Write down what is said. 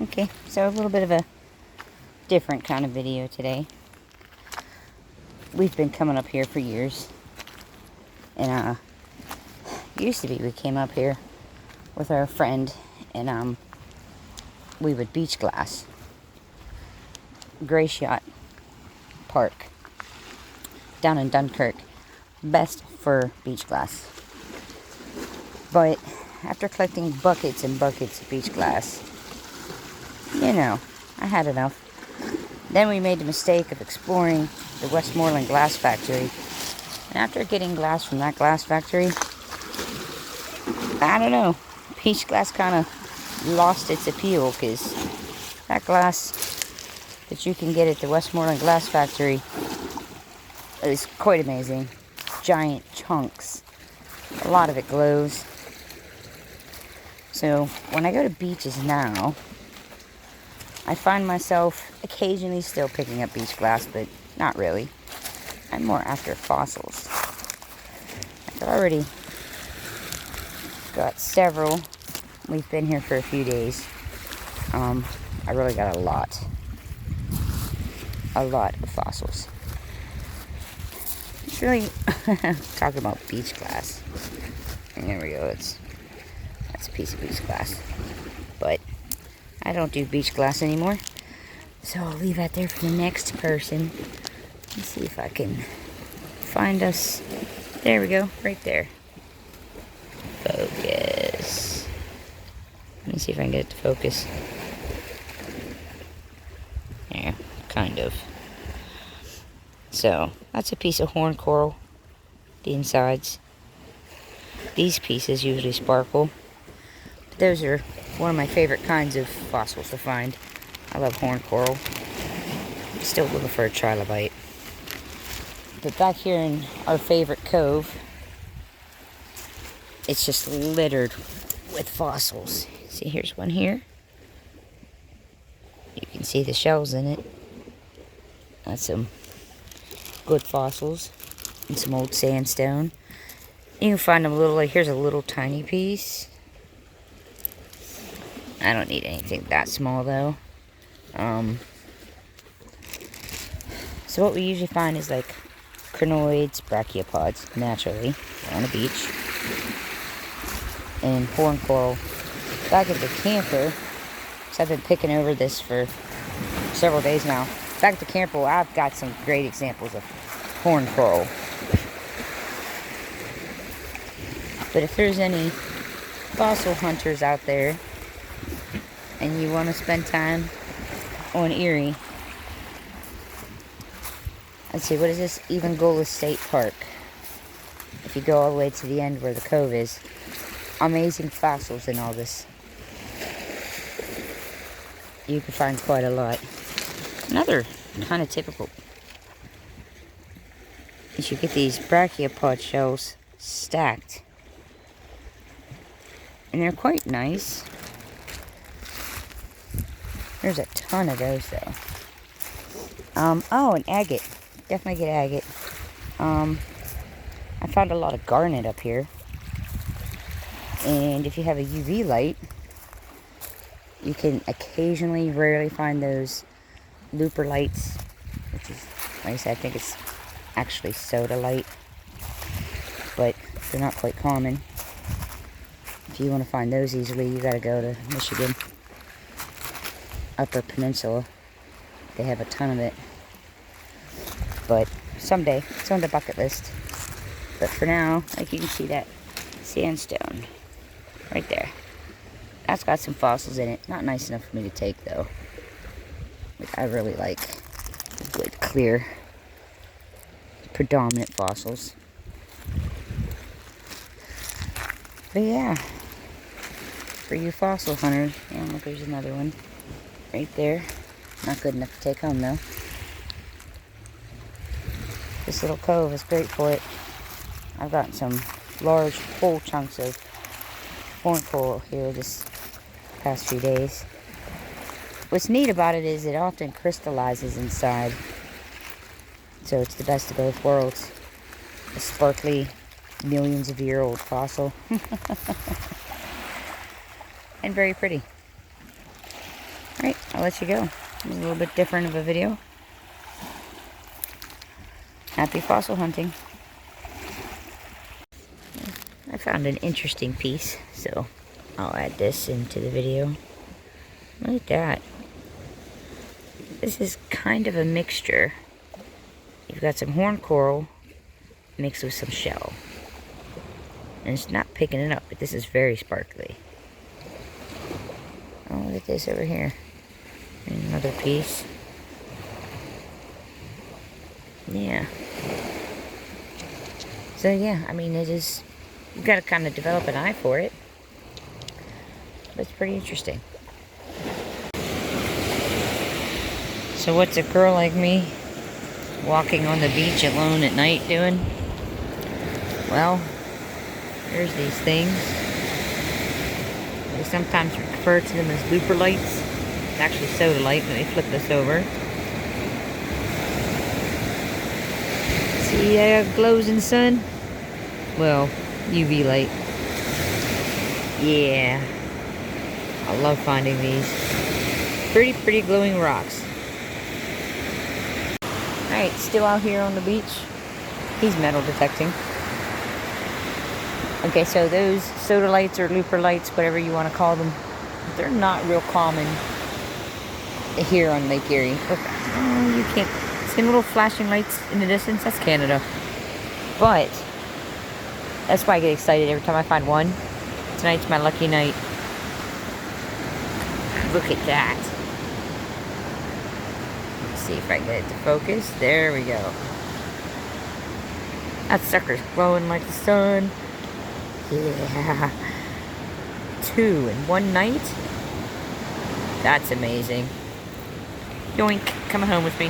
Okay, so a little bit of a different kind of video today. We've been coming up here for years. And used to be we came up here with our friend and we would beach glass. Grace Yacht Park down in Dunkirk. Best for beach glass. But after collecting buckets and buckets of beach glass, you know, I had enough. Then we made the mistake of exploring the Westmoreland glass factory. And after getting glass from that glass factory, I don't know, beach glass kind of lost its appeal, because that glass that you can get at the Westmoreland glass factory is quite amazing. Giant chunks. A lot of it glows. So when I go to beaches now, I find myself occasionally still picking up beach glass, but not really. I'm more after fossils. I've already got several. We've been here for a few days. I really got a lot of fossils. It's really talking about beach glass. And there we go. That's a piece of beach glass. But I don't do beach glass anymore, so I'll leave that there for the next person. Let's see if I can find us. There we go, right there. Focus. Let me see if I can get it to focus. Yeah, kind of. So, that's a piece of horn coral, the insides. These pieces usually sparkle. But those are one of my favorite kinds of fossils to find. I love horn coral. Still looking for a trilobite. But back here in our favorite cove, it's just littered with fossils. See, here's one here. You can see the shells in it. That's some good fossils. And some old sandstone. You can find them little, like here's a little tiny piece. I don't need anything that small though. So what we usually find is like crinoids, brachiopods, naturally, on a beach. And horn coral. Back at the camper, because I've been picking over this for several days now. Back at the camper, I've got some great examples of horn coral. But if there's any fossil hunters out there, and you want to spend time on Erie, let's see, what is this? Evangola State Park. If you go all the way to the end where the cove is, amazing fossils in all this. You can find quite a lot. Another kind of typical is you get these brachiopod shells stacked. And they're quite nice. There's a ton of those though. Oh, and agate. Definitely get agate. I found a lot of garnet up here. And if you have a UV light, you can occasionally, rarely find those looper lights, which is, like I said, I think it's actually soda light, but they're not quite common. If you want to find those easily, you gotta go to Michigan, Upper Peninsula. They have a ton of it. But someday, it's on the bucket list. But for now, like you can see that sandstone right there. That's got some fossils in it. Not nice enough for me to take though. Like, I really like the good, clear, predominant fossils. But yeah, for you fossil hunters, yeah, look, there's another one right there. Not good enough to take home though. This little cove is great for it. I've got some large whole chunks of horn coral here this past few days. What's neat about it is it often crystallizes inside. So it's the best of both worlds. A sparkly, millions of year old fossil. And very pretty. Alright, I'll let you go. It was a little bit different of a video. Happy fossil hunting. I found an interesting piece, so I'll add this into the video. Look at that. This is kind of a mixture. You've got some horned coral mixed with some shell. And it's not picking it up, but this is very sparkly. Oh, look at this over here. And another piece. Yeah. So yeah, I mean, it is, you've got to kind of develop an eye for it. But it's pretty interesting. So what's a girl like me walking on the beach alone at night doing? Well, there's these things. They sometimes refer to them as looper lights. It's actually soda light. Let me flip this over. See how it glows in the sun? Well, UV light. Yeah. I love finding these. Pretty glowing rocks. Alright, still out here on the beach. He's metal detecting. Okay, so those soda lights or looper lights, whatever you want to call them, they're not real common here on Lake Erie. Oh, you can't see little flashing lights in the distance? That's Canada. But that's why I get excited every time I find one. Tonight's my lucky night. Look at that. Let's see if I can get it to focus. There we go. That sucker's glowing like the sun. Yeah. 2 in one night? That's amazing. Yoink, come home with me.